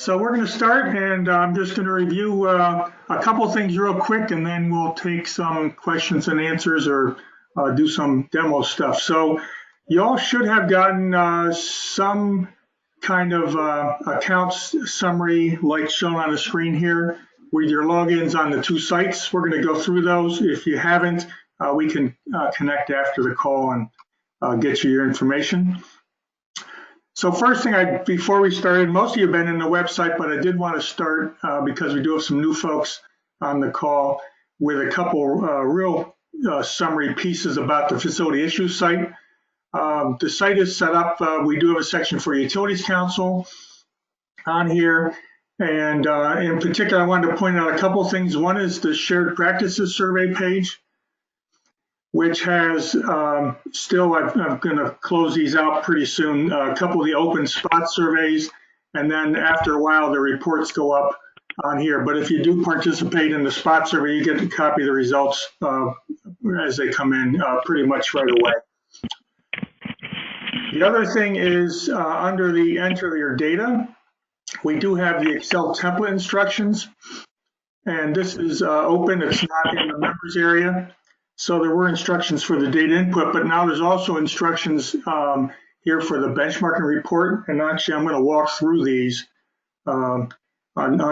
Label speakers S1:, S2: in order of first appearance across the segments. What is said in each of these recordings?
S1: So we're going to start, and I'm just going to review a couple things real quick, and then we'll take some questions and answers or do some demo stuff. So you all should have gotten some kind of accounts summary like shown on the screen here with your logins on the two sites. We're going to go through those. If you haven't, we can connect after the call and get you your information. So first thing, before we started, most of you have been in the website, but I did want to start because we do have some new folks on the call with a couple real summary pieces about the facility issues site. The site is set up. We do have a section for Utilities Council on here. And in particular, I wanted to point out a couple things. One is the shared practices survey page, which has still, I'm going to close these out pretty soon, a couple of the open spot surveys, and then after a while, the reports go up on here. But if you do participate in the spot survey, you get to copy the results as they come in pretty much right away. The other thing is under the enter your data, we do have the Excel template instructions, and this is open, it's not in the members area. So there were instructions for the data input, but now there's also instructions here for the benchmarking report. And actually, I'm going to walk through these on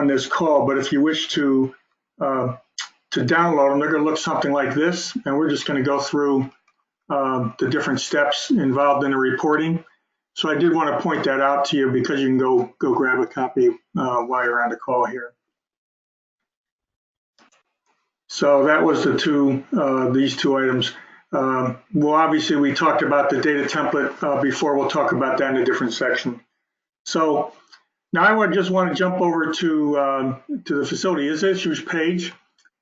S1: this call. But if you wish to download them, they're going to look something like this. And we're just going to go through the different steps involved in the reporting. So I did want to point that out to you because you can go grab a copy while you're on the call here. So that was the these two items. Well, obviously we talked about the data template before. We'll talk about that in a different section. So now I just want to jump over to the facility issues page,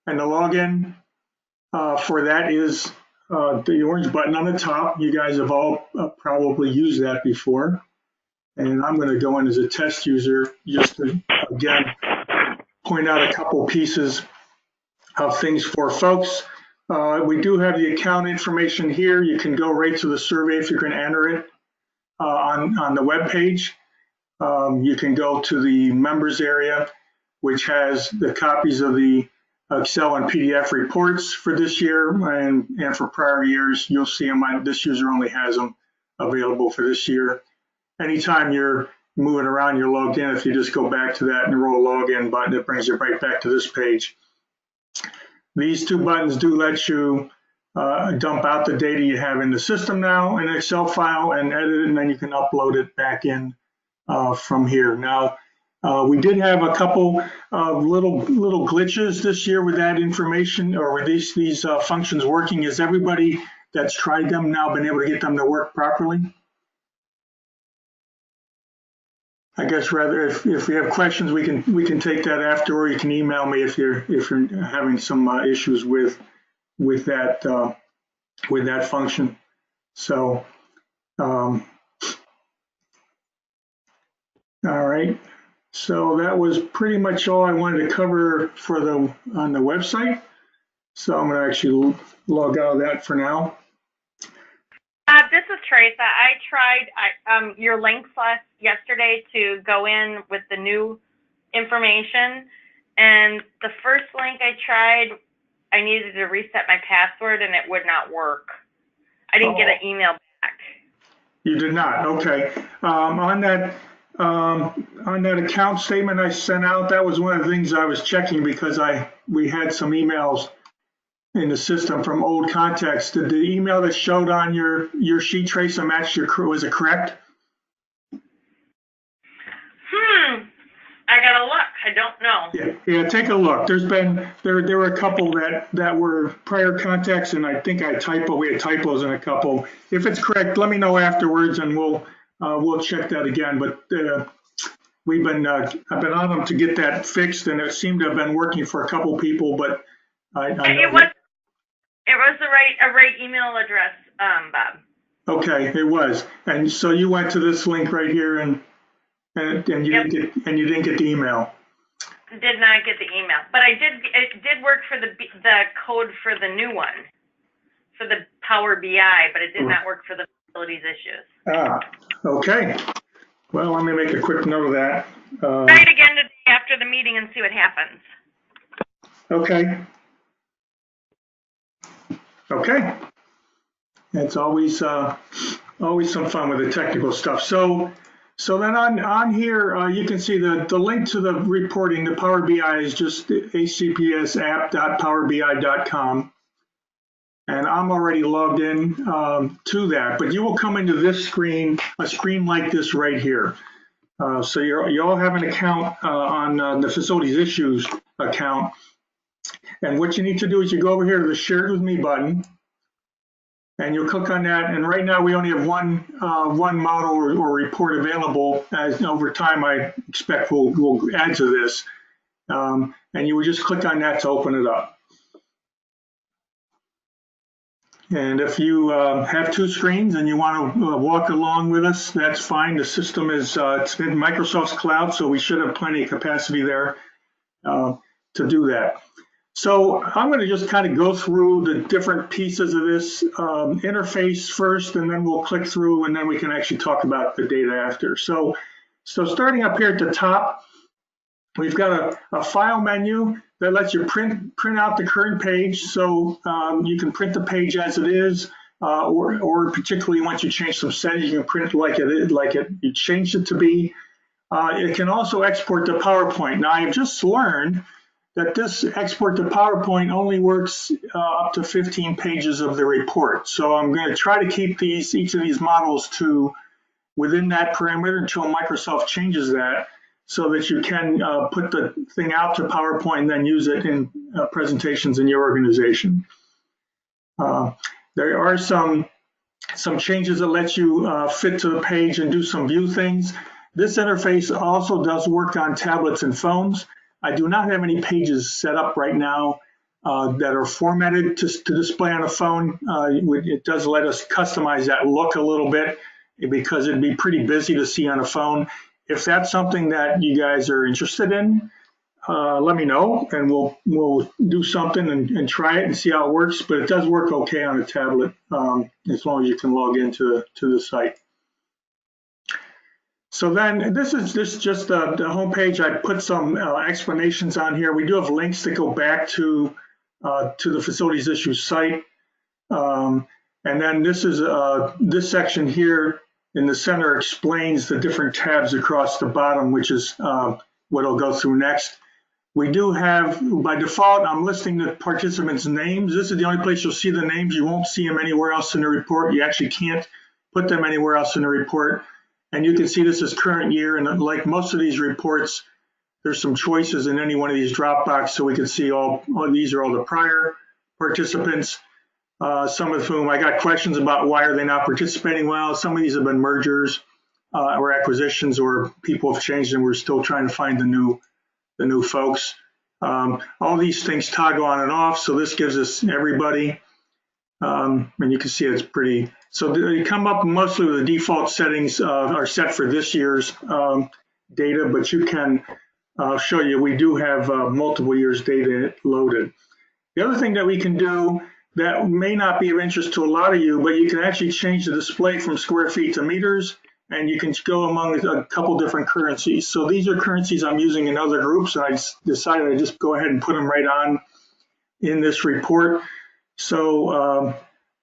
S1: and the login for that is the orange button on the top. You guys have all probably used that before, and I'm going to go in as a test user just to again point out a couple pieces of things for folks. We do have the account information here. You can go right to the survey if you're going to enter it on the web page. You can go to the members area, which has the copies of the Excel and PDF reports for this year and for prior years. You'll see them. This user only has them available for this year. Anytime you're moving around, you're logged in. If you just go back to that and roll login button, it brings you right back to this page. These two buttons do let you dump out the data you have in the system now in an Excel file and edit it, and then you can upload it back in from here. Now, we did have a couple of little glitches this year with that information or with these functions working. Is everybody that's tried them now been able to get them to work properly? I guess rather if we have questions, we can take that after, or you can email me if you're having some issues with that function. So all right. So that was pretty much all I wanted to cover for on the website. So I'm going to actually log out of that for now.
S2: This is Teresa. I tried your links yesterday to go in with the new information, and the first link I tried, I needed to reset my password and it would not work. I didn't get an email back.
S1: You did not? Okay. On that account statement I sent out, that was one of the things I was checking because we had some emails in the system from old contacts. Did the email that showed on your sheet, Trace, match was it correct?
S2: I gotta look. I don't know.
S1: Yeah. Take a look. There were a couple that were prior contacts, and I think we had typos in a couple. If it's correct, let me know afterwards, and we'll check that again. But I've been on them to get that fixed, and it seemed to have been working for a couple people, but
S2: It was a right email address, Bob.
S1: Okay, it was, and so you went to this link right here, and you
S2: Yep.
S1: didn't get the email.
S2: Did not get the email, but it did work for the code for the new one, for the Power BI, but it did not work for the facilities issues.
S1: Okay. Well, let me make a quick note of that.
S2: Try it again today after the meeting and see what happens.
S1: Okay. Okay. It's always some fun with the technical stuff. So then on here, you can see the link to the reporting, the Power BI is just hcpsapp.powerbi.com. And I'm already logged in to that, but you will come into this screen, a screen like this right here. So you all have an account on the facilities issues account. And what you need to do is you go over here to the shared with me button, and you'll click on that. And right now we only have one model or report available. As over time, I expect we'll add to this. And you would just click on that to open it up. And if you have two screens and you want to walk along with us, that's fine. The system is it's in Microsoft's cloud, so we should have plenty of capacity there to do that. So I'm going to just kind of go through the different pieces of this interface first, and then we'll click through, and then we can actually talk about the data after. So starting up here at the top, we've got a file menu that lets you print out the current page. So you can print the page as it is, or particularly once you change some settings, you can print it like you changed it to be. It can also export to PowerPoint. Now I've just learned that this export to PowerPoint only works up to 15 pages of the report. So I'm going to try to keep each of these models to within that parameter until Microsoft changes that, so that you can put the thing out to PowerPoint and then use it in presentations in your organization. There are some changes that let you fit to the page and do some view things. This interface also does work on tablets and phones. I do not have any pages set up right now that are formatted to display on a phone. It does let us customize that look a little bit because it'd be pretty busy to see on a phone. If that's something that you guys are interested in, let me know, and we'll do something and try it and see how it works. But it does work okay on a tablet as long as you can log into the site. So then this is just the homepage. I put some explanations on here. We do have links that go back to the facilities issues site, and then this is this section here in the center explains the different tabs across the bottom, which is what I'll go through next. We do have, by default, I'm listing the participants' names. This is the only place you'll see the names. You won't see them anywhere else in the report. You actually can't put them anywhere else in the report. And you can see this is current year, and like most of these reports, there's some choices in any one of these drop boxes, so we can see all these are all the prior participants. Some of whom I got questions about why are they not participating. Well, some of these have been mergers or acquisitions, or people have changed and we're still trying to find the new folks. All these things toggle on and off, so this gives us everybody. And you can see it's pretty. So they come up mostly with the default settings are set for this year's data, but you can show you we do have multiple years data loaded. The other thing that we can do that may not be of interest to a lot of you, but you can actually change the display from square feet to meters, and you can go among a couple different currencies. So these are currencies I'm using in other groups, and I decided to just go ahead and put them right on in this report. So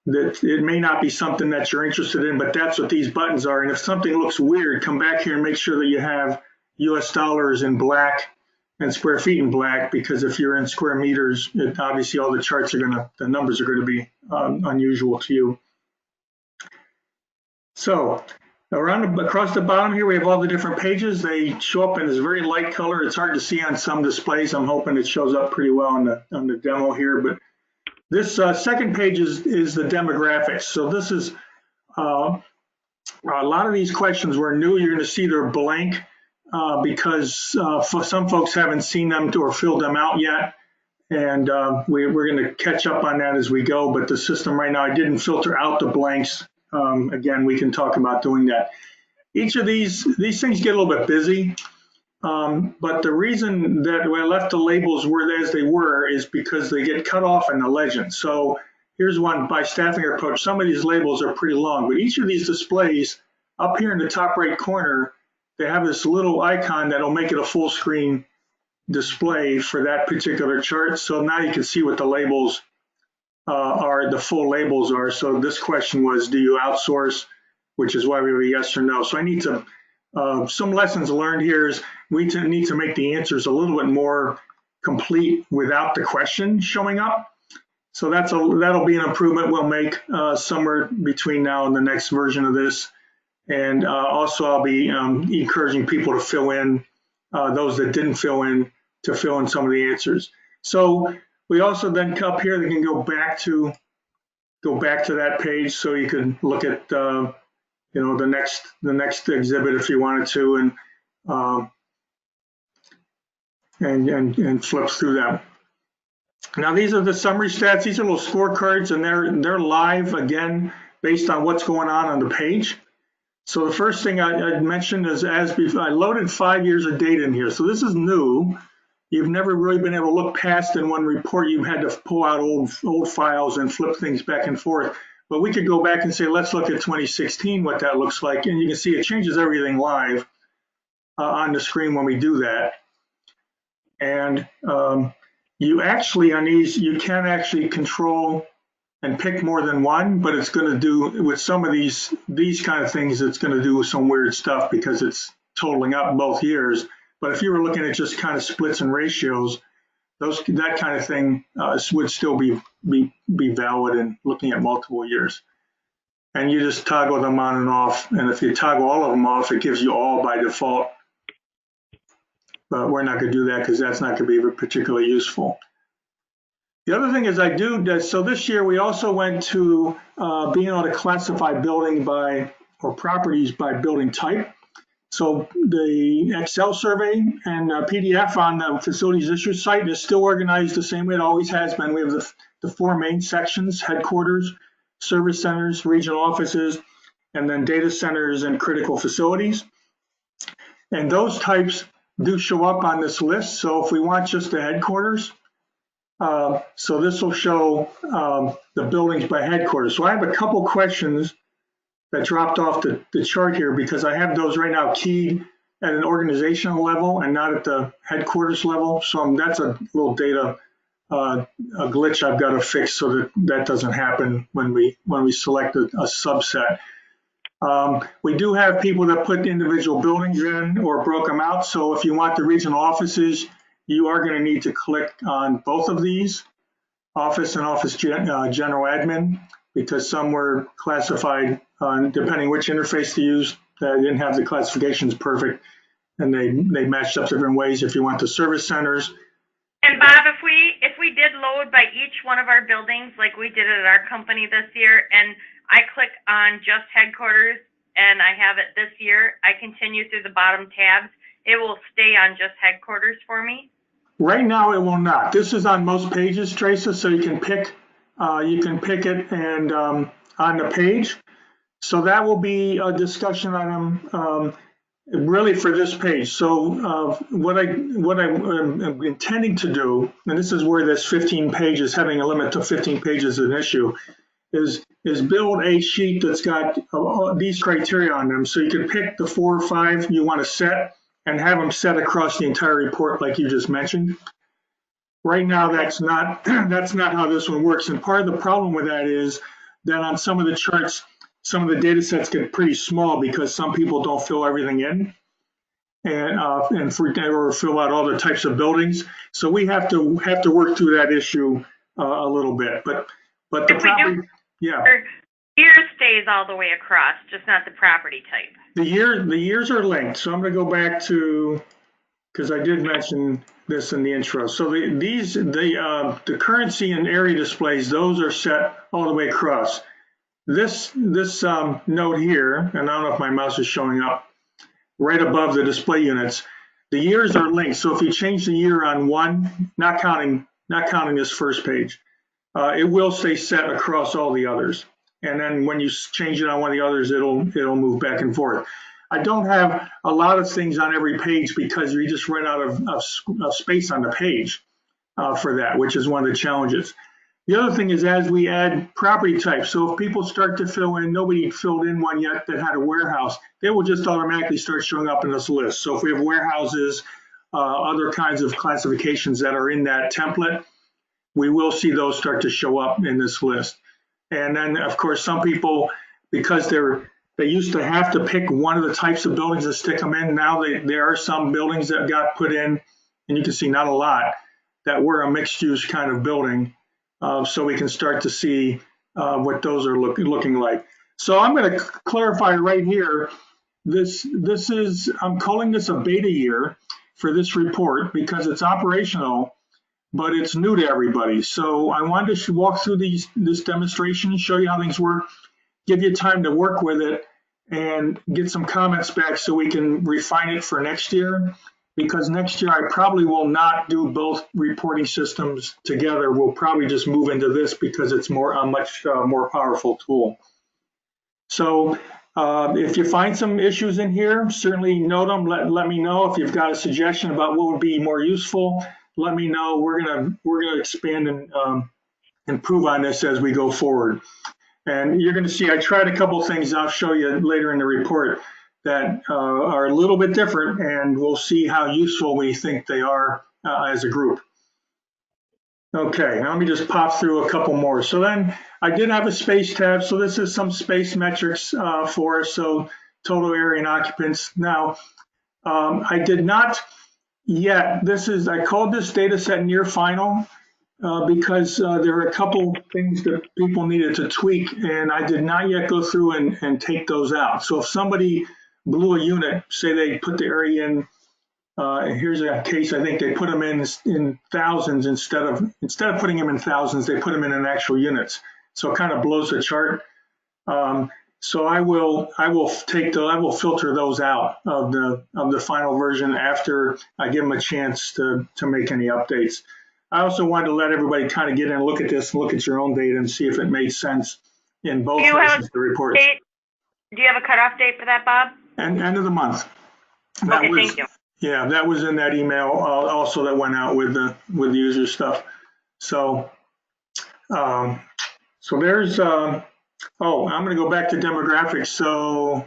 S1: that it may not be something that you're interested in, but that's what these buttons are. And if something looks weird, come back here and make sure that you have US dollars in black and square feet in black, because if you're in square meters, obviously all the charts are the numbers are gonna be unusual to you. So across the bottom here, we have all the different pages. They show up in this very light color. It's hard to see on some displays. I'm hoping it shows up pretty well on the demo here, but this second page is the demographics. So this is a lot of these questions were new. You're gonna see they're blank. Because some folks haven't seen them or filled them out yet, and we're going to catch up on that as we go. But the system right now, I didn't filter out the blanks. Again, we can talk about doing that. Each of these things get a little bit busy, but the reason that I left the labels where as they were is because they get cut off in the legend. So here's one by staffing approach. Some of these labels are pretty long, but each of these displays up here in the top right corner they have this little icon that'll make it a full screen display for that particular chart. So now you can see what the labels are, the full labels are. So this question was, do you outsource, which is why we have a yes or no. So I need to, some lessons learned here is we need to make the answers a little bit more complete without the question showing up. So that'll be an improvement we'll make somewhere between now and the next version of this. And also I'll be encouraging people to fill in, those that didn't fill in, to fill in some of the answers. So we also then up here, they can go back to that page, so you can look at the next exhibit if you wanted to, and flip through them. Now these are the summary stats. These are little scorecards, and they're live again based on what's going on the page. So the first thing I mentioned is I loaded 5 years of data in here. So this is new. You've never really been able to look past in one report. You've had to pull out old files and flip things back and forth. But we could go back and say, let's look at 2016, what that looks like. And you can see it changes everything live on the screen when we do that. And you actually, on these, you can actually control and pick more than one, but it's going to do, with some of these kind of things, it's going to do some weird stuff because it's totaling up both years. But if you were looking at just kind of splits and ratios, that kind of thing would still be valid in looking at multiple years. And you just toggle them on and off. And if you toggle all of them off, it gives you all by default. But we're not going to do that because that's not going to be particularly useful. The other thing is so this year we also went to being able to classify building or properties by building type. So the Excel survey and PDF on the facilities issue site is still organized the same way it always has been. We have the four main sections: headquarters, service centers, regional offices, and then data centers and critical facilities. And those types do show up on this list. So if we want just the headquarters, so this will show the buildings by headquarters. So I have a couple questions that dropped off the chart here because I have those right now keyed at an organizational level and not at the headquarters level. So that's a little data a glitch I've got to fix so that doesn't happen when we select a subset. We do have people that put individual buildings in or broke them out. So if you want the regional offices, you are going to need to click on both of these, office and office general admin, because some were classified depending which interface to use. They didn't have the classifications perfect, and they matched up different ways. If you want the service centers.
S2: And Bob, if we did load by each one of our buildings like we did at our company this year, and I click on just headquarters and I have it this year, I continue through the bottom tabs, it will stay on just headquarters for me?
S1: Right now it will not. This is on most pages, Teresa, so you can pick it and on the page. So that will be a discussion item really for this page. So what I'm intending to do, and this is where this 15 pages, having a limit to 15 pages is an issue, is build a sheet that's got these criteria on them. So you can pick the 4 or 5 you want to set and have them set across the entire report like you just mentioned. Right now, that's not how this one works. And part of the problem with that is that on some of the charts, some of the data sets get pretty small because some people don't fill everything in and fill out all the types of buildings. So we have to work through that issue a little bit. But the property, yeah.
S2: Year stays all the way across, just not the property type.
S1: The years are linked. So I'm going to go back to, because I did mention this in the intro. So the currency and area displays, those are set all the way across. This note here, and I don't know if my mouse is showing up, right above the display units, the years are linked. So if you change the year on one, not counting this first page, it will stay set across all the others. And then when you change it on one of the others, it'll move back and forth. I don't have a lot of things on every page because you just run out of space on the page for that, which is one of the challenges. The other thing is as we add property types, so if people start to fill in, nobody filled in one yet that had a warehouse, they will just automatically start showing up in this list. So if we have warehouses, other kinds of classifications that are in that template, we will see those start to show up in this list. And then, of course, some people, because they used to have to pick one of the types of buildings to stick them in. Now there are some buildings that got put in, and you can see not a lot, that were a mixed use kind of building. So we can start to see what those are looking like. So I'm going to clarify right here. I'm calling this a beta year for this report because it's operational, but it's new to everybody. So I wanted to walk through this demonstration, show you how things work, give you time to work with it and get some comments back so we can refine it for next year. Because next year I probably will not do both reporting systems together. We'll probably just move into this because it's a much more powerful tool. So if you find some issues in here, certainly note them. Let me know. If you've got a suggestion about what would be more useful, let me know. We're gonna expand and improve on this as we go forward. And you're going to see I tried a couple things I'll show you later in the report that are a little bit different, and we'll see how useful we think they are as a group. Okay, now let me just pop through a couple more. So then I did have a space tab. So this is some space metrics for us. So total area and occupants. Now, I did not yet, I called this data set near final. Because there are a couple things that people needed to tweak, and I did not yet go through and take those out. So if somebody blew a unit, say they put the area in, here's a case, I think they put them in thousands instead of putting them in thousands, they put them in actual units. So it kind of blows the chart. So I will filter those out of the final version after I give them a chance to make any updates. I also wanted to let everybody kind of get in and look at this and look at your own data and see if it made sense in both versions of the reports.
S2: Do you have a cutoff date for that, Bob?
S1: And end of the month.
S2: Okay, thank you.
S1: Yeah, that was in that email also that went out with the user stuff. So, so there's, I'm going to go back to demographics. So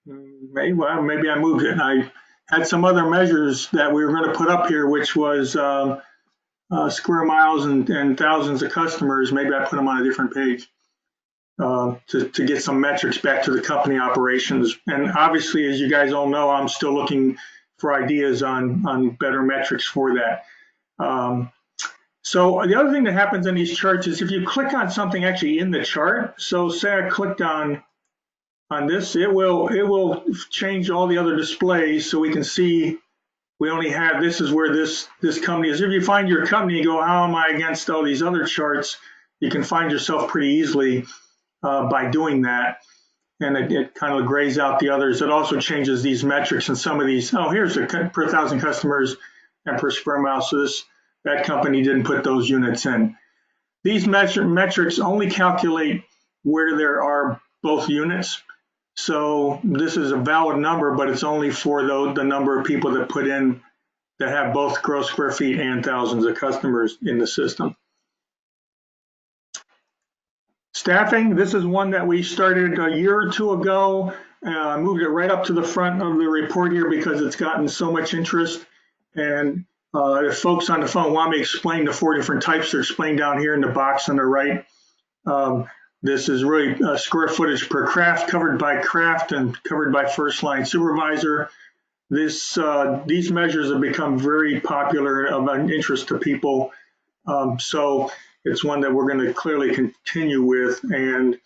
S1: maybe I moved it. I had some other measures that we were going to put up here, which was square miles and thousands of customers. Maybe I put them on a different page to get some metrics back to the company operations. And obviously, as you guys all know, I'm still looking for ideas on better metrics for that. So the other thing that happens in these charts is if you click on something actually in the chart, so say I clicked on this, it will change all the other displays so we can see we only have, this is where this company is. If you find your company, you go, how am I against all these other charts? You can find yourself pretty easily by doing that. And it kind of grays out the others. It also changes these metrics and some of these, here's the per 1,000 customers and per square mile. So that company didn't put those units in. These metrics only calculate where there are both units. So this is a valid number, but it's only for the number of people that put in that have both gross square feet and thousands of customers in the system. Staffing, this is one that we started a year or two ago. I moved it right up to the front of the report here because it's gotten so much interest. And if folks on the phone want me to explain the 4 different types, they're explained down here in the box on the right. This is really square footage per craft, covered by craft and covered by first line supervisor. These measures have become very popular of an interest to people. So it's one that we're going to clearly continue with, and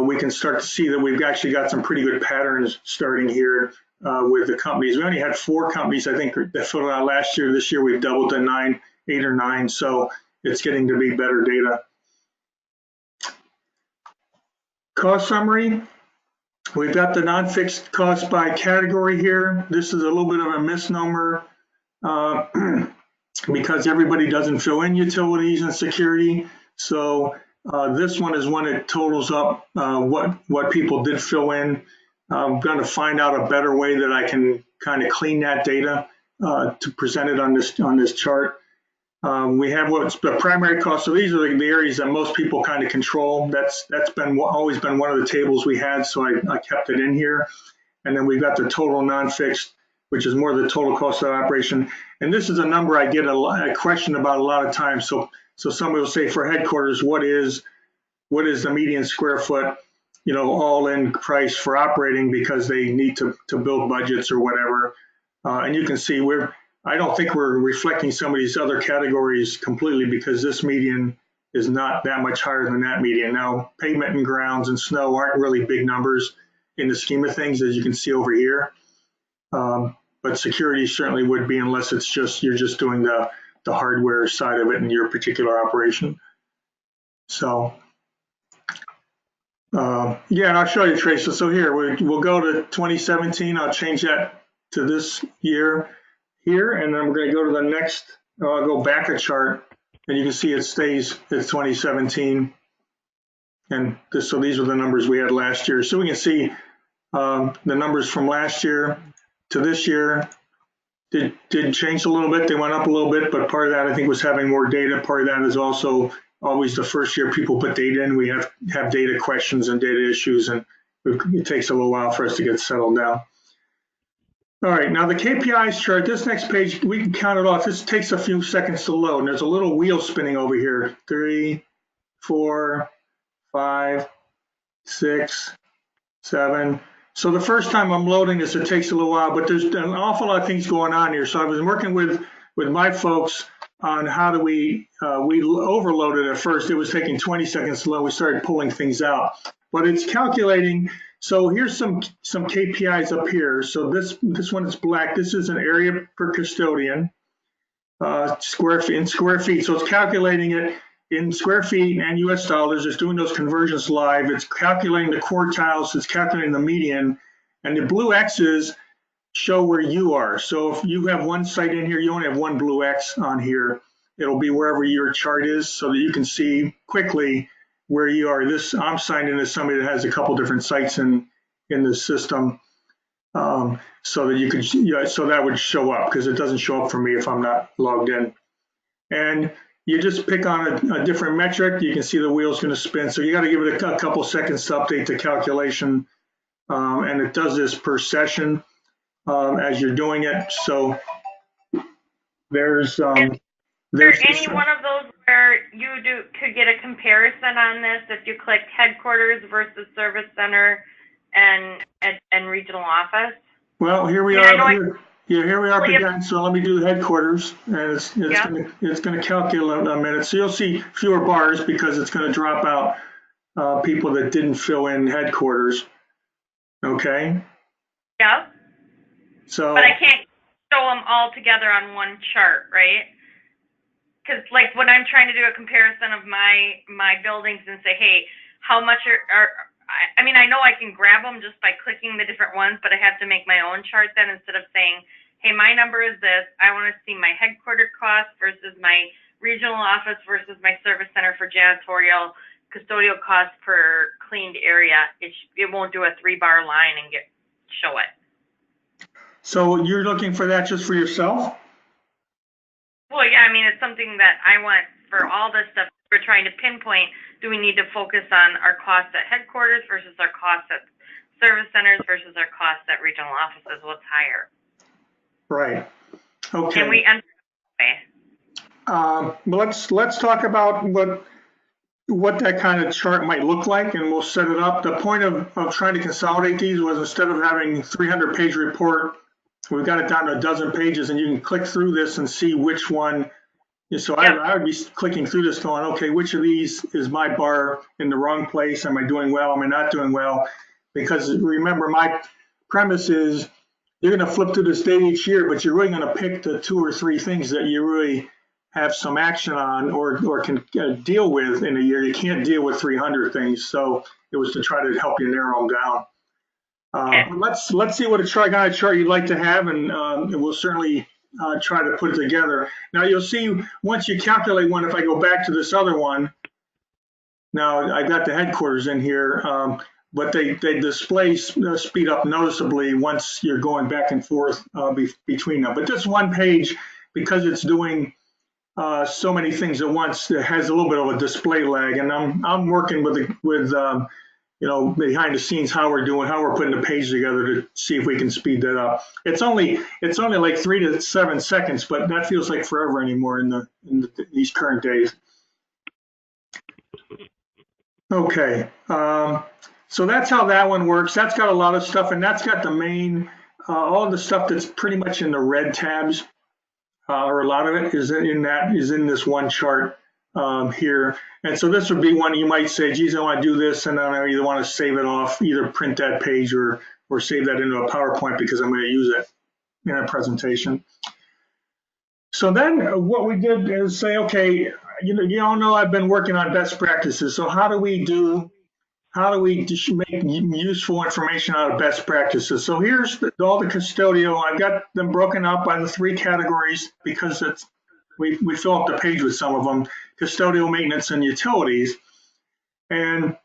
S1: we can start to see that we've actually got some pretty good patterns starting here with the companies. We only had 4 companies, I think, that filled out last year. This year we've doubled to 8 or 9, so it's getting to be better data. Cost summary. We've got the non-fixed cost by category here. This is a little bit of a misnomer because everybody doesn't fill in utilities and security. So this one is when it totals up what people did fill in. I'm going to find out a better way that I can kind of clean that data to present it on this chart. We have what's the primary cost. So these are the areas that most people kind of control. That's been always been one of the tables we had, so I kept it in here. And then we've got the total non-fixed, which is more the total cost of operation. And this is a number I get a question about a lot of times. So somebody will say for headquarters, what is the median square foot, all in price for operating, because they need to build budgets or whatever. And you can see I don't think we're reflecting some of these other categories completely, because this median is not that much higher than that median. Now, pavement and grounds and snow aren't really big numbers in the scheme of things, as you can see over here. But security certainly would be, unless it's you're just doing the hardware side of it in your particular operation. So, yeah, and I'll show you, Tracy. So here, we'll go to 2017. I'll change that to this year here, and then we're going to go to the next. I'll go back a chart, and you can see it stays at 2017. And so these are the numbers we had last year. So we can see the numbers from last year to this year did change a little bit. They went up a little bit, but part of that I think was having more data. Part of that is also always the first year people put data in. We have data questions and data issues, and it takes a little while for us to get settled down. All right, now the KPIs chart, this next page, we can count it off. This takes a few seconds to load, and there's a little wheel spinning over here. 3, 4, 5, 6, 7. So the first time I'm loading this, it takes a little while, but there's an awful lot of things going on here. So I was working with my folks on how do we overloaded at first. It was taking 20 seconds to load. We started pulling things out, but it's calculating. So here's some KPIs up here. So this one is black. This is an area per custodian, square feet. So it's calculating it in square feet and US dollars. It's doing those conversions live. It's calculating the quartiles. It's calculating the median. And the blue X's show where you are. So if you have one site in here, you only have one blue X on here. It'll be wherever your chart is, so that you can see quickly where you are. I'm signed in as somebody that has a couple different sites in the system, so that so that would show up, because it doesn't show up for me if I'm not logged in. And you just pick on a different metric. You can see the wheel's going to spin. So you got to give it a couple seconds to update the calculation, and it does this per session as you're doing it. So there's
S2: there any one of those where you could get a comparison on this if you clicked headquarters versus service center and regional office?
S1: Well, here we are. Here we are again. So let me do the headquarters, and it's going to calculate in a minute. So you'll see fewer bars because it's going to drop out people that didn't fill in headquarters. Okay.
S2: Yeah.
S1: So.
S2: But I can't show them all together on one chart, right? Because like when I'm trying to do a comparison of my buildings and say, hey, how much I mean, I know I can grab them just by clicking the different ones, but I have to make my own chart then, instead of saying, hey, my number is this. I want to see my headquarter cost versus my regional office versus my service center for janitorial, custodial cost per cleaned area. It won't do a 3-bar line and show it.
S1: So you're looking for that just for yourself?
S2: Well, yeah, I mean, it's something that I want for all this stuff. We're trying to pinpoint, do we need to focus on our costs at headquarters versus our costs at service centers versus our costs at regional offices? What's higher?
S1: Right. Okay.
S2: And we enter that way.
S1: Let's talk about what that kind of chart might look like, and we'll set it up. The point of trying to consolidate these was, instead of having 300-page report, we've got it down to a dozen pages, and you can click through this and see which one. So I would be clicking through this going, okay, which of these is my bar in the wrong place? Am I doing well? Am I not doing well? Because remember, my premise is you're going to flip through this data each year, but you're really going to pick the 2 or 3 things that you really have some action on or can deal with in a year. You can't deal with 300 things. So it was to try to help you narrow them down. Let's see what kind of chart you'd like to have, and we'll certainly try to put it together. Now you'll see, once you calculate one, if I go back to this other one, now I've got the headquarters in here, but they display speed up noticeably once you're going back and forth between them. But this one page, because it's doing so many things at once, it has a little bit of a display lag. And I'm working with behind the scenes how we're putting the page together to see if we can speed that up. It's only like 3 to 7 seconds, but that feels like forever anymore in these current days. Okay, so that's how that one works. That's got a lot of stuff, and that's got the main all the stuff that's pretty much in the red tabs, or a lot of it is in this one chart here. And so this would be one you might say, geez, I want to do this, and then I either want to save it off, either print that page or save that into a PowerPoint because I'm going to use it in a presentation. So then what we did is say, okay, you all know I've been working on best practices. So how do we make useful information out of best practices? So here's all the custodial. I've got them broken up by the 3 categories because we fill up the page with some of them: custodial, maintenance, and utilities. And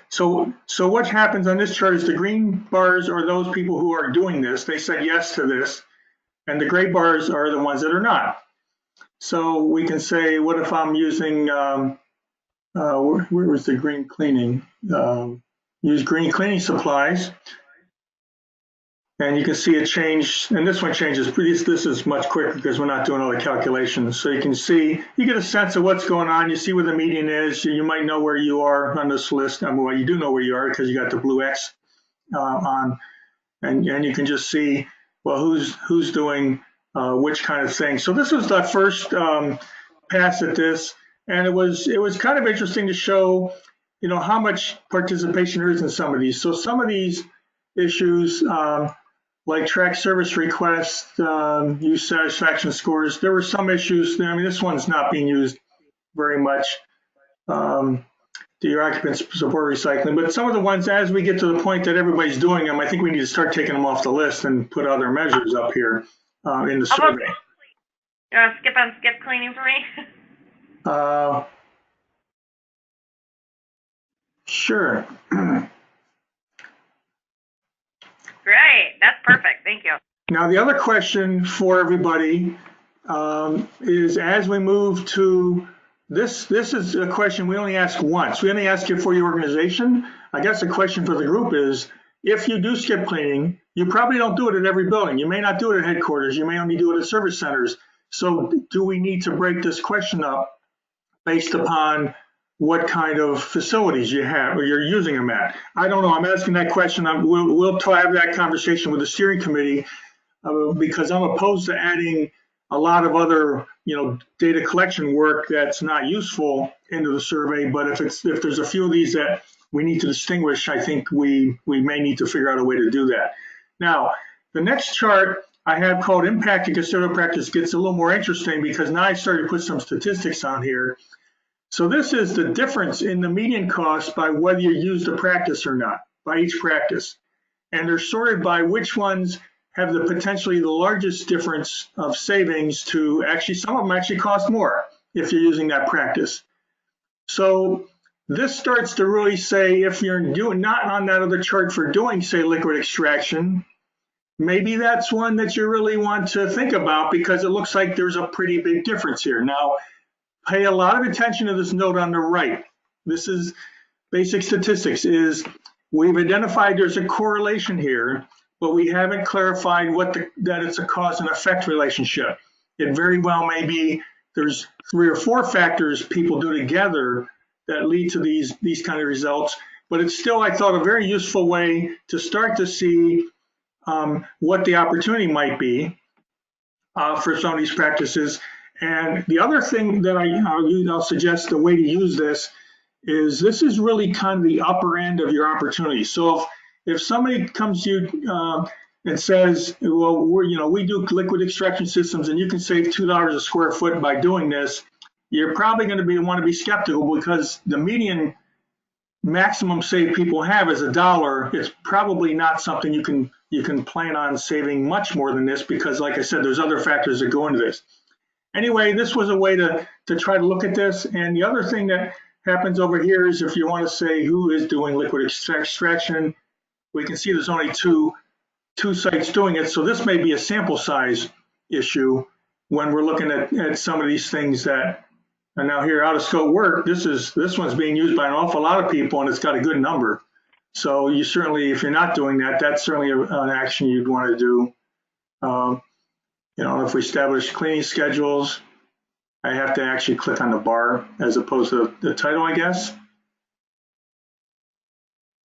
S1: so what happens on this chart is the green bars are those people who are doing this. They said yes to this. And the gray bars are the ones that are not. So we can say, what if I'm using, where was the green cleaning? Use green cleaning supplies. And you can see it change, and this one changes. This is much quicker because we're not doing all the calculations. So you can see, you get a sense of what's going on. You see where the median is. You might know where you are on this list. I mean, well, you do know where you are because you got the blue X on, and you can just see, well, who's doing which kind of thing. So this was the first pass at this, and it was kind of interesting to show, how much participation there is in some of these. So some of these issues, like track service requests, use satisfaction scores, there were some issues. I mean, this one's not being used very much. Your occupant support recycling, but some of the ones, as we get to the point that everybody's doing them, I think we need to start taking them off the list and put other measures up here in the survey.
S2: Skip cleaning for me?
S1: Sure.
S2: Great, that's perfect, thank you.
S1: Now the other question for everybody is, as we move to this is a question we only ask once. We only ask it for your organization. I guess the question for the group is, if you do skip cleaning, you probably don't do it at every building. You may not do it at headquarters. You may only do it at service centers. So do we need to break this question up based upon what kind of facilities you have or you're using them at? I don't know. I'm asking that question. We'll have that conversation with the steering committee because I'm opposed to adding a lot of other, data collection work that's not useful into the survey. But if there's a few of these that we need to distinguish, I think we may need to figure out a way to do that. Now, the next chart I have called Impact to Custodial Practice gets a little more interesting because now I started to put some statistics on here. So this is the difference in the median cost by whether you use the practice or not, by each practice. And they're sorted by which ones have potentially the largest difference of savings to actually, some of them actually cost more if you're using that practice. So this starts to really say, if you're not on that other chart for doing, say, liquid extraction, maybe that's one that you really want to think about because it looks like there's a pretty big difference here. Now, pay a lot of attention to this note on the right. This is basic statistics, is we've identified there's a correlation here, but we haven't clarified that it's a cause and effect relationship. It very well may be there's 3 or 4 factors people do together that lead to these kind of results, but it's still, I thought, a very useful way to start to see what the opportunity might be for some of these practices. And the other thing that I'll suggest the way to use this is really kind of the upper end of your opportunity. So if somebody comes to you and says, well, we do liquid extraction systems and you can save $2 a square foot by doing this, you're probably going to want to be skeptical because the median maximum save people have is $1. It's probably not something you can plan on saving much more than this because, like I said, there's other factors that go into this. Anyway, this was a way to try to look at this. And the other thing that happens over here is if you want to say who is doing liquid extraction, we can see there's only two sites doing it. So this may be a sample size issue. when we're looking at some of these things that, and now here out of scope work, this one's being used by an awful lot of people and it's got a good number. So you certainly, if you're not doing that, that's certainly an action you'd want to do. If we establish cleaning schedules, I have to actually click on the bar as opposed to the title, I guess.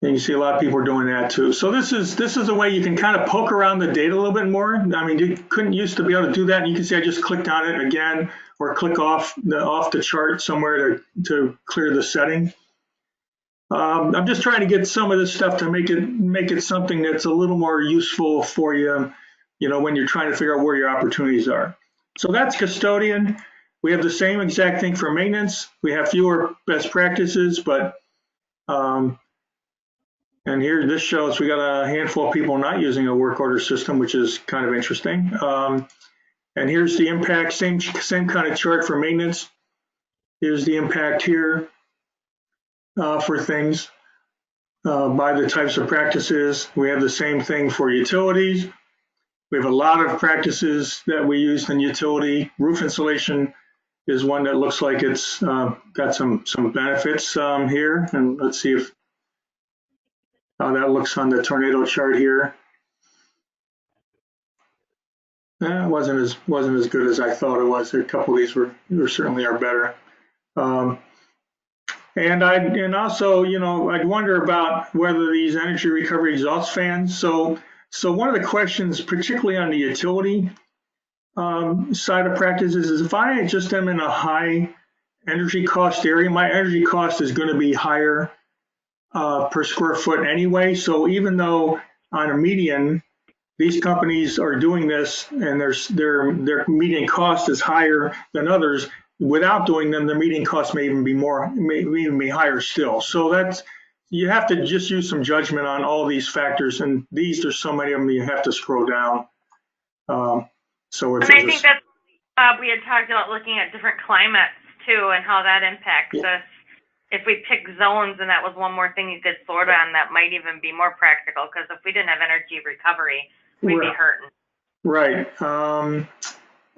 S1: And you see a lot of people are doing that too. So this is a way you can kind of poke around the data a little bit more. I mean, you couldn't used to be able to do that. And you can see I just clicked on it again, or click off the chart somewhere to clear the setting. I'm just trying to get some of this stuff to make it something that's a little more useful for you, when you're trying to figure out where your opportunities are. So that's custodian. We have the same exact thing for maintenance. We have fewer best practices, but and here this shows we got a handful of people not using a work order system, which is kind of interesting. And here's the impact, same kind of chart for maintenance. Here's the impact here for things by the types of practices. We have the same thing for utilities. We have a lot of practices that we use in utility. Roof insulation is one that looks like it's got some benefits here. And let's see how that looks on the tornado chart here. It wasn't as good as I thought it was. A couple of these were certainly are better. And also, I'd wonder about whether these energy recovery exhaust fans. So one of the questions, particularly on the utility side of practices, is if I just am in a high energy cost area, my energy cost is going to be higher per square foot anyway. So even though on a median, these companies are doing this and their median cost is higher than others, without doing them, their median cost may even be higher still. So you have to just use some judgment on all these factors, and there's so many of them you have to scroll down. And I
S2: think that we had talked about looking at different climates too and how that impacts us. If we pick zones, and that was one more thing you could sort on, that might even be more practical, because if we didn't have energy recovery, we'd be hurting.
S1: Right.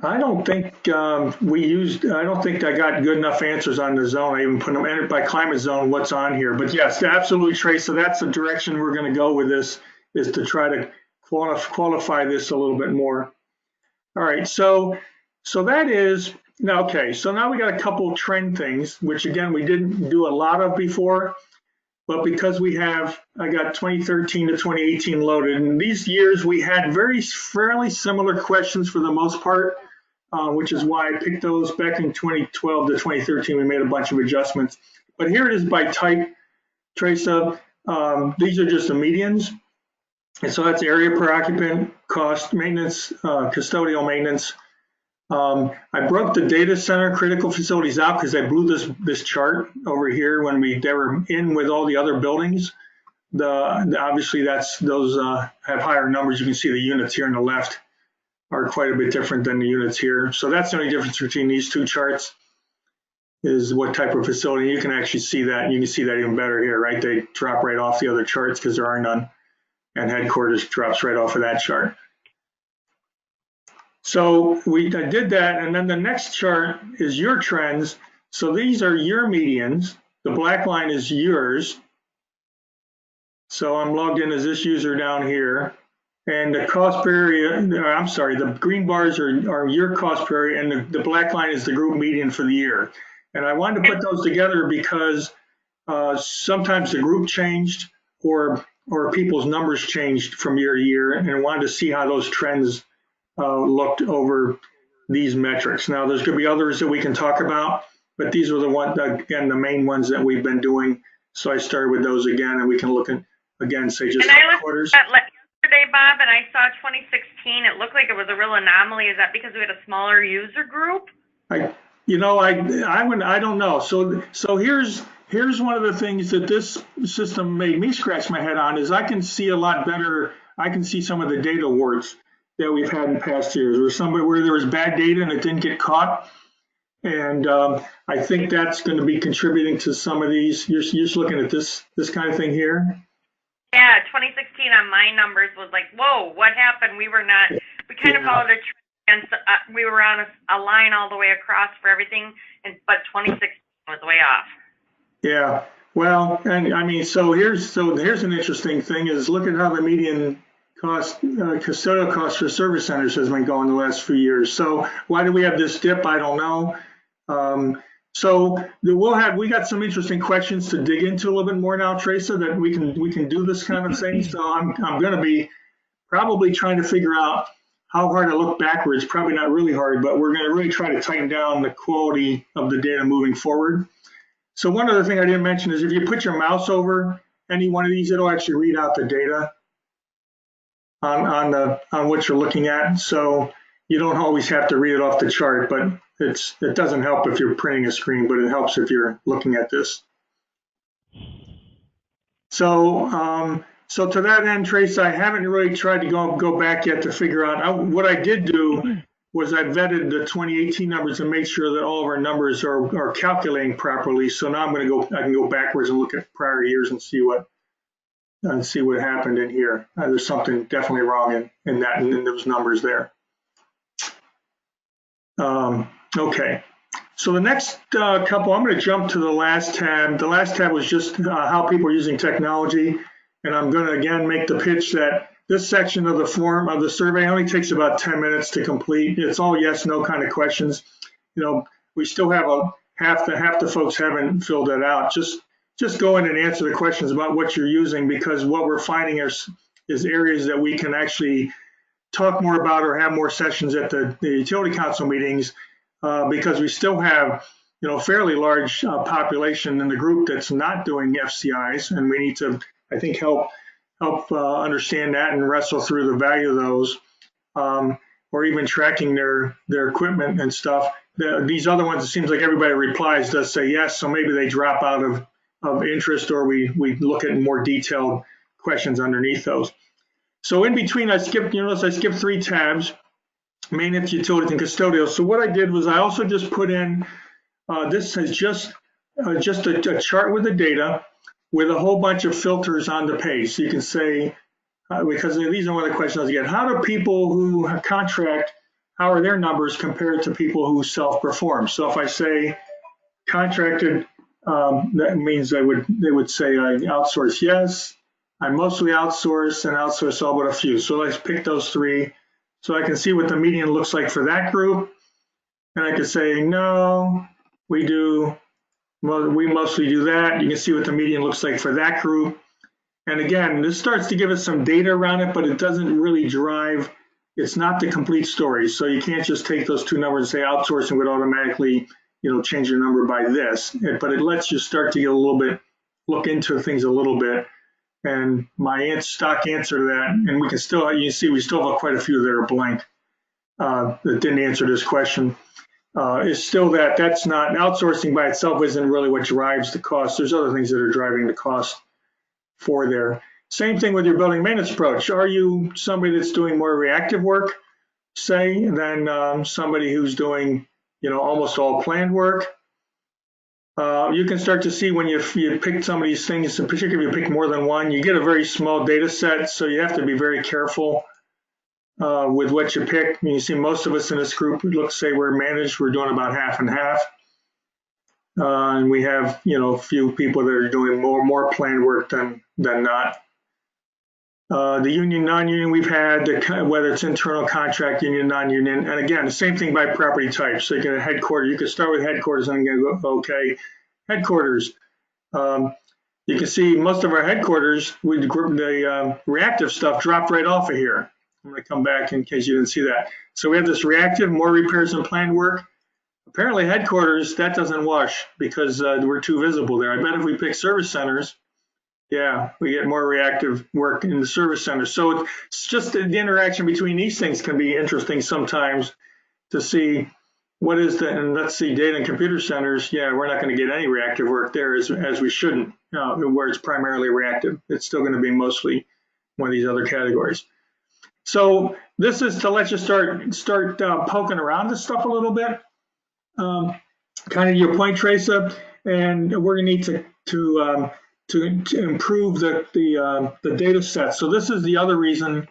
S1: I don't think I don't think I got good enough answers on the zone. I even put them by climate zone, what's on here. But yes, absolutely, Trace. So that's the direction we're going to go with this, is to try to qualify this a little bit more. All right. So that is, okay. So now we got a couple trend things, which again, we didn't do a lot of before. But because I got 2013 to 2018 loaded, and these years we had fairly similar questions for the most part, which is why I picked those. Back in 2012 to 2013, we made a bunch of adjustments. But here it is by type, Teresa. These are just the medians. And so that's area per occupant, cost, maintenance, custodial maintenance. I broke the data center critical facilities out because I blew this chart over here when they were in with all the other buildings. Obviously those have higher numbers. You can see the units here on the left are quite a bit different than the units here. So that's the only difference between these two charts, is what type of facility. You can actually see that. You can see that even better here, right? They drop right off the other charts because there are none. And headquarters drops right off of that chart. So I did that, and then the next chart is your trends. So these are your medians. The black line is yours. So I'm logged in as this user down here. And the cost per area, I'm sorry, the green bars are your cost per area, and the black line is the group median for the year. And I wanted to put those together because sometimes the group changed or people's numbers changed from year to year, and I wanted to see how those trends looked over these metrics. Now, there's going to be others that we can talk about, but these were the main ones that we've been doing. So I started with those again, and we can look at, again, say just quarters.
S2: Yesterday, Bob, and I saw 2016. It looked like it was a real anomaly. Is that because we had a smaller user group?
S1: I don't know. So here's one of the things that this system made me scratch my head on, is I can see a lot better. I can see some of the data warts that we've had in past years, where there was bad data and it didn't get caught. And I think that's going to be contributing to some of these. You're just looking at this kind of thing here.
S2: Yeah, 2016 on my numbers was like, whoa, what happened? We kind of followed a trend and so, we were on a line all the way across for everything, but 2016 was way off.
S1: Yeah. Well, and I mean, so here's an interesting thing is look at how the median cost, custodial cost for service centers has been going the last few years. So why do we have this dip? I don't know. So we got some interesting questions to dig into a little bit more now, Teresa, that we can do this kind of thing. So I'm going to be probably trying to figure out how hard to look backwards. Probably not really hard, but we're going to really try to tighten down the quality of the data moving forward. So one other thing I didn't mention is if you put your mouse over any one of these, it'll actually read out the data on what you're looking at. So you don't always have to read it off the chart, but it doesn't help if you're printing a screen, but it helps if you're looking at this. So so to that end, Trace, I haven't really tried to go back yet to figure out. What I did do was I vetted the 2018 numbers and make sure that all of our numbers are calculating properly. So now I can go backwards and look at prior years and see what happened in here. There's something definitely wrong in those numbers there. Okay. So the next couple, I'm going to jump to the last tab. The last tab was just how people are using technology. And I'm going to again make the pitch that this section of the form of the survey only takes about 10 minutes to complete. It's all yes, no kind of questions. You know, we still have half the folks haven't filled that out. Just go in and answer the questions about what you're using, because what we're finding is areas that we can actually talk more about or have more sessions at the utility council meetings, because we still have, you know, fairly large population in the group that's not doing FCIs, and we need to, I think, help understand that and wrestle through the value of those, or even tracking their equipment and stuff. These other ones, it seems like everybody replies does say yes, so maybe they drop out of interest, or we look at more detailed questions underneath those. So in between, I skipped 3 tabs, maintenance, utilities, and custodial. So what I did was I also just put in, this is just a chart with the data with a whole bunch of filters on the page. So you can say, because these are one of the questions I get, how do people who contract, how are their numbers compared to people who self-perform? So if I say contracted, that means they would say I outsource yes, I mostly outsource, and outsource all but a few. So let's pick those 3 so I can see what the median looks like for that group. And I can say, no, we mostly do that. You can see what the median looks like for that group. And again, this starts to give us some data around it, but it doesn't really drive, it's not the complete story. So you can't just take those 2 numbers and say outsourcing would automatically, you know, change your number by this. But it lets you start to get a little bit, look into things a little bit. And my stock answer to that, and we can still, you see, we still have quite a few that are blank that didn't answer this question, is still that's not, outsourcing by itself isn't really what drives the cost. There's other things that are driving the cost for there. Same thing with your building maintenance approach. Are you somebody that's doing more reactive work, say, than somebody who's doing, you know, almost all planned work? You can start to see when you pick some of these things, in particular if you pick more than one, you get a very small data set, so you have to be very careful with what you pick. You see most of us in this group, say we're managed, we're doing about half and half. And we have, you know, a few people that are doing more planned work than not. The union, non-union we've had, whether it's internal contract, union, non-union, and again, the same thing by property type. So you get a headquarters, you can start with headquarters and go, okay, headquarters. You can see most of our headquarters, the reactive stuff dropped right off of here. I'm going to come back in case you didn't see that. So we have this reactive, more repairs and planned work. Apparently headquarters, that doesn't wash because we're too visible there. I bet if we pick service centers, yeah, we get more reactive work in the service center. So it's just the interaction between these things can be interesting sometimes to see what is and let's see, data and computer centers. Yeah, we're not going to get any reactive work there as we shouldn't, where it's primarily reactive. It's still going to be mostly one of these other categories. So this is to let you start poking around this stuff a little bit. Kind of your point, Teresa, and we're going to need to improve the data set. So this is the other reason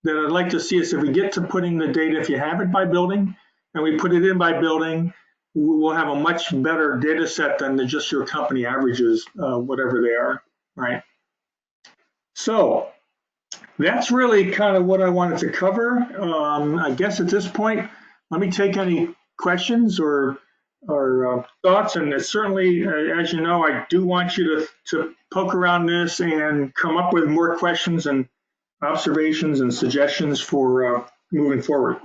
S1: that I'd like to see is if we get to putting the data, if you have it by building, and we put it in by building, we'll have a much better data set than just your company averages, whatever they are, right? So that's really kind of what I wanted to cover. I guess at this point, let me take any questions or thoughts. And it's certainly, as you know, I do want you to poke around this and come up with more questions and observations and suggestions for moving forward.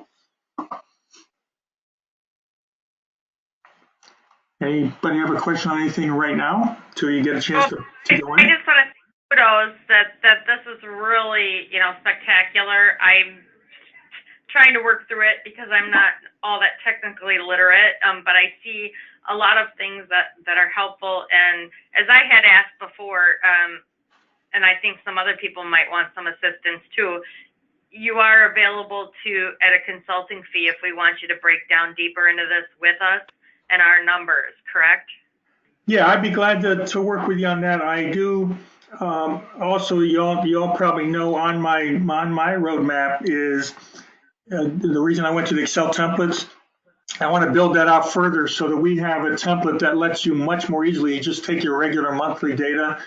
S1: Anybody have a question on anything right now till you get a chance to go in?
S2: I just want to say kudos that this is really, spectacular. I'm trying to work through it because I'm not all that technically literate, but I see a lot of things that are helpful. And as I had asked before, and I think some other people might want some assistance too, you are available at a consulting fee if we want you to break down deeper into this with us and our numbers, correct?
S1: Yeah, I'd be glad to work with you on that. I do. Also, y'all probably know on my roadmap is the reason I went to the Excel templates. I want to build that out further so that we have a template that lets you much more easily just take your regular monthly data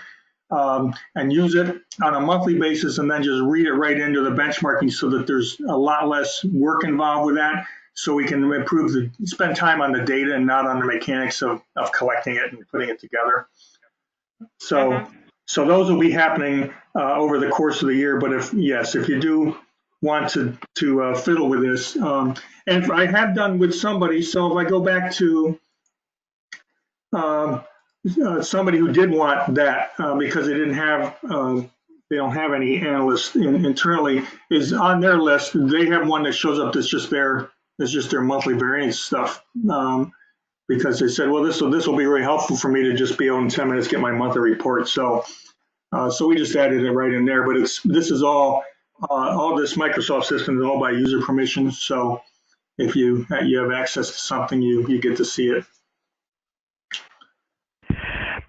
S1: and use it on a monthly basis and then just read it right into the benchmarking so that there's a lot less work involved with that, so we can spend time on the data and not on the mechanics of collecting it and putting it together. So so those will be happening over the course of the year. But if you do want to fiddle with this, and I have done with somebody, so if I go back to somebody who did want that because they didn't have they don't have any analysts internally, is on their list. They have one that shows up that's just their monthly variance stuff, because they said, well, this will be really helpful for me to just be able in 10 minutes get my monthly report. So we just added it right in there. But this is all this Microsoft system is all by user permission. So if you have access to something, you get to see it.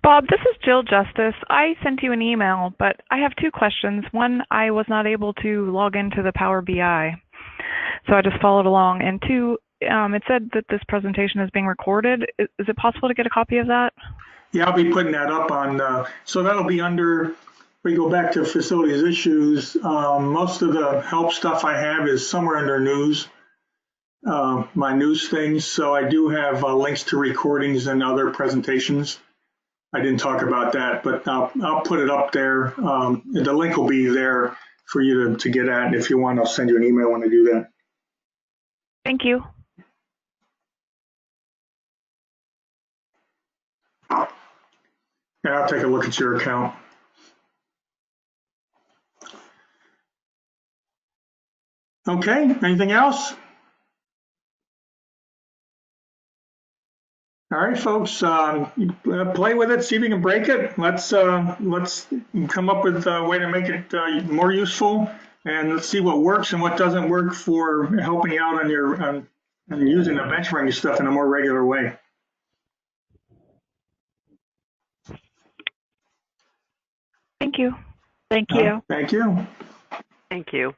S3: Bob, this is Jill Justice. I sent you an email, but I have two questions. One, I was not able to log into the Power BI, so I just followed along. And two, it said that this presentation is being recorded. Is it possible to get a copy of that?
S1: Yeah, I'll be putting that up on, so that'll be under, we go back to facilities issues. Most of the help stuff I have is somewhere under news, my news things. So I do have links to recordings and other presentations. I didn't talk about that, but I'll put it up there. The link will be there for you to get at. And if you want, I'll send you an email when I do that.
S3: Thank you.
S1: Yeah, I'll take a look at your account. Okay, anything else? All right, folks, play with it, see if you can break it. Let's come up with a way to make it more useful, and let's see what works and what doesn't work for helping you out on using the benchmarking stuff in a more regular way.
S3: Thank you.
S4: Thank you.
S1: Thank you.
S4: Thank you.